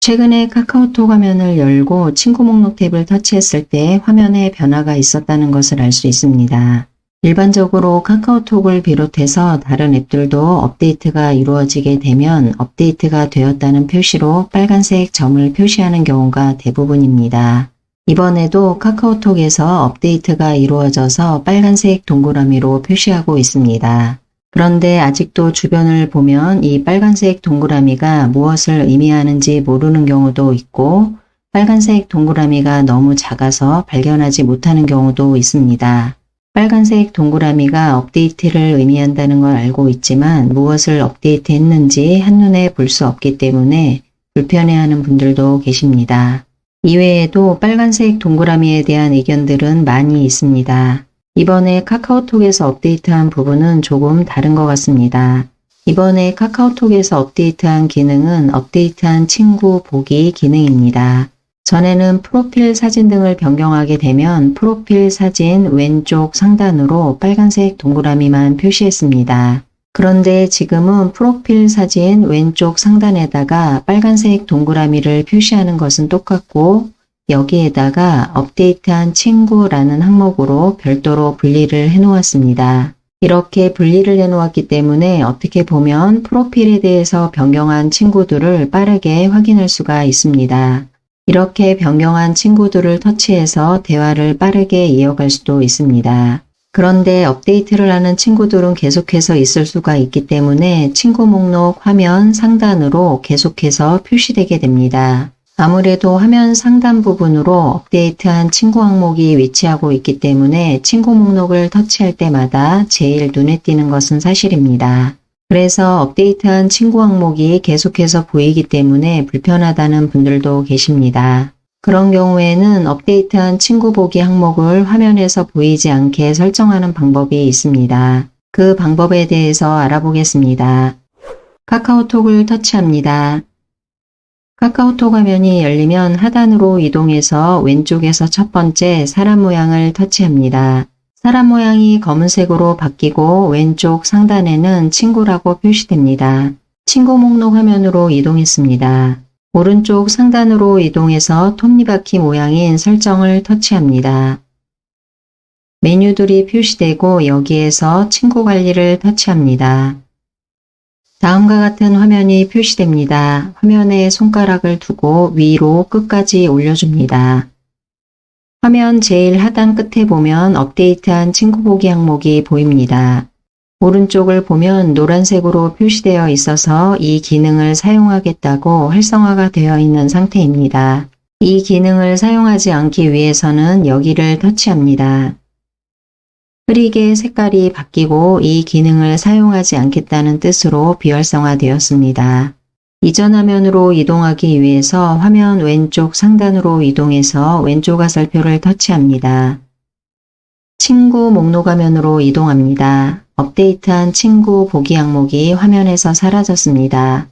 최근에 카카오톡 화면을 열고 친구 목록 탭을 터치했을 때 화면에 변화가 있었다는 것을 알 수 있습니다. 일반적으로 카카오톡을 비롯해서 다른 앱들도 업데이트가 이루어지게 되면 업데이트가 되었다는 표시로 빨간색 점을 표시하는 경우가 대부분입니다. 이번에도 카카오톡에서 업데이트가 이루어져서 빨간색 동그라미로 표시하고 있습니다. 그런데 아직도 주변을 보면 이 빨간색 동그라미가 무엇을 의미하는지 모르는 경우도 있고 빨간색 동그라미가 너무 작아서 발견하지 못하는 경우도 있습니다. 빨간색 동그라미가 업데이트를 의미한다는 걸 알고 있지만 무엇을 업데이트했는지 한눈에 볼 수 없기 때문에 불편해하는 분들도 계십니다. 이외에도 빨간색 동그라미에 대한 의견들은 많이 있습니다. 이번에 카카오톡에서 업데이트한 부분은 조금 다른 것 같습니다. 이번에 카카오톡에서 업데이트한 기능은 업데이트한 친구 보기 기능입니다. 전에는 프로필 사진 등을 변경하게 되면 프로필 사진 왼쪽 상단으로 빨간색 동그라미만 표시했습니다. 그런데 지금은 프로필 사진 왼쪽 상단에다가 빨간색 동그라미를 표시하는 것은 똑같고 여기에다가 업데이트한 친구라는 항목으로 별도로 분리를 해 놓았습니다. 이렇게 분리를 해 놓았기 때문에 어떻게 보면 프로필에 대해서 변경한 친구들을 빠르게 확인할 수가 있습니다. 이렇게 변경한 친구들을 터치해서 대화를 빠르게 이어갈 수도 있습니다. 그런데 업데이트를 하는 친구들은 계속해서 있을 수가 있기 때문에 친구 목록 화면 상단으로 계속해서 표시되게 됩니다. 아무래도 화면 상단 부분으로 업데이트한 친구 항목이 위치하고 있기 때문에 친구 목록을 터치할 때마다 제일 눈에 띄는 것은 사실입니다. 그래서 업데이트한 친구 항목이 계속해서 보이기 때문에 불편하다는 분들도 계십니다. 그런 경우에는 업데이트한 친구 보기 항목을 화면에서 보이지 않게 설정하는 방법이 있습니다. 그 방법에 대해서 알아보겠습니다. 카카오톡을 터치합니다. 카카오톡 화면이 열리면 하단으로 이동해서 왼쪽에서 첫 번째 사람 모양을 터치합니다. 사람 모양이 검은색으로 바뀌고 왼쪽 상단에는 친구라고 표시됩니다. 친구 목록 화면으로 이동했습니다. 오른쪽 상단으로 이동해서 톱니바퀴 모양인 설정을 터치합니다. 메뉴들이 표시되고 여기에서 친구 관리를 터치합니다. 다음과 같은 화면이 표시됩니다. 화면에 손가락을 두고 위로 끝까지 올려줍니다. 화면 제일 하단 끝에 보면 업데이트한 친구 보기 항목이 보입니다. 오른쪽을 보면 노란색으로 표시되어 있어서 이 기능을 사용하겠다고 활성화가 되어 있는 상태입니다. 이 기능을 사용하지 않기 위해서는 여기를 터치합니다. 흐리게 색깔이 바뀌고 이 기능을 사용하지 않겠다는 뜻으로 비활성화되었습니다. 이전 화면으로 이동하기 위해서 화면 왼쪽 상단으로 이동해서 왼쪽 화살표를 터치합니다. 친구 목록 화면으로 이동합니다. 업데이트한 친구 보기 항목이 화면에서 사라졌습니다.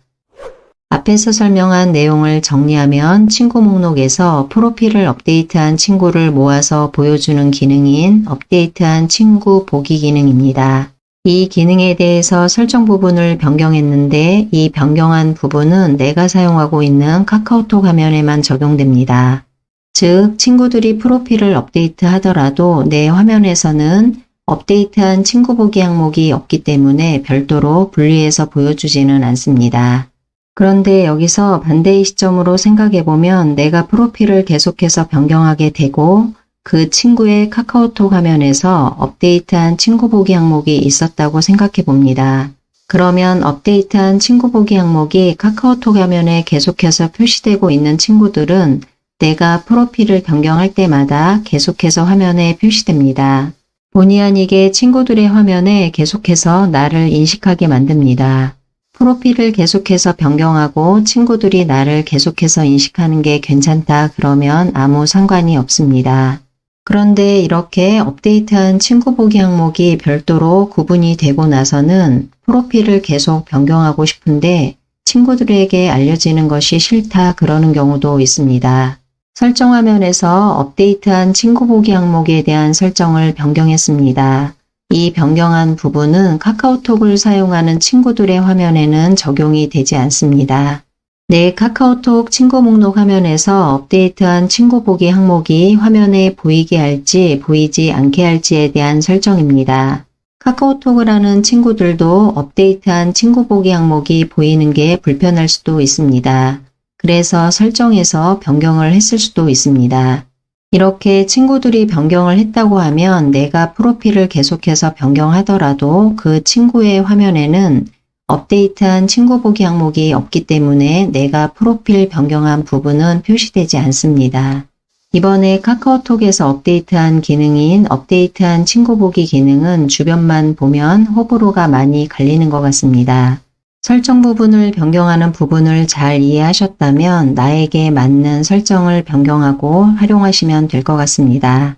앞에서 설명한 내용을 정리하면 친구 목록에서 프로필을 업데이트한 친구를 모아서 보여주는 기능인 업데이트한 친구 보기 기능입니다. 이 기능에 대해서 설정 부분을 변경했는데 이 변경한 부분은 내가 사용하고 있는 카카오톡 화면에만 적용됩니다. 즉, 친구들이 프로필을 업데이트 하더라도 내 화면에서는 업데이트한 친구 보기 항목이 없기 때문에 별도로 분리해서 보여주지는 않습니다. 그런데 여기서 반대의 시점으로 생각해보면 내가 프로필을 계속해서 변경하게 되고 그 친구의 카카오톡 화면에서 업데이트한 친구 보기 항목이 있었다고 생각해 봅니다. 그러면 업데이트한 친구 보기 항목이 카카오톡 화면에 계속해서 표시되고 있는 친구들은 내가 프로필을 변경할 때마다 계속해서 화면에 표시됩니다. 본의 아니게 친구들의 화면에 계속해서 나를 인식하게 만듭니다. 프로필을 계속해서 변경하고 친구들이 나를 계속해서 인식하는 게 괜찮다 그러면 아무 상관이 없습니다. 그런데 이렇게 업데이트한 친구 보기 항목이 별도로 구분이 되고 나서는 프로필을 계속 변경하고 싶은데 친구들에게 알려지는 것이 싫다 그러는 경우도 있습니다. 설정 화면에서 업데이트한 친구 보기 항목에 대한 설정을 변경했습니다. 이 변경한 부분은 카카오톡을 사용하는 친구들의 화면에는 적용이 되지 않습니다. 내 카카오톡 친구 목록 화면에서 업데이트한 친구 보기 항목이 화면에 보이게 할지 보이지 않게 할지에 대한 설정입니다. 카카오톡을 하는 친구들도 업데이트한 친구 보기 항목이 보이는 게 불편할 수도 있습니다. 그래서 설정에서 변경을 했을 수도 있습니다. 이렇게 친구들이 변경을 했다고 하면 내가 프로필을 계속해서 변경하더라도 그 친구의 화면에는 업데이트한 친구 보기 항목이 없기 때문에 내가 프로필 변경한 부분은 표시되지 않습니다. 이번에 카카오톡에서 업데이트한 기능인 업데이트한 친구 보기 기능은 주변만 보면 호불호가 많이 갈리는 것 같습니다. 설정 부분을 변경하는 부분을 잘 이해하셨다면 나에게 맞는 설정을 변경하고 활용하시면 될 것 같습니다.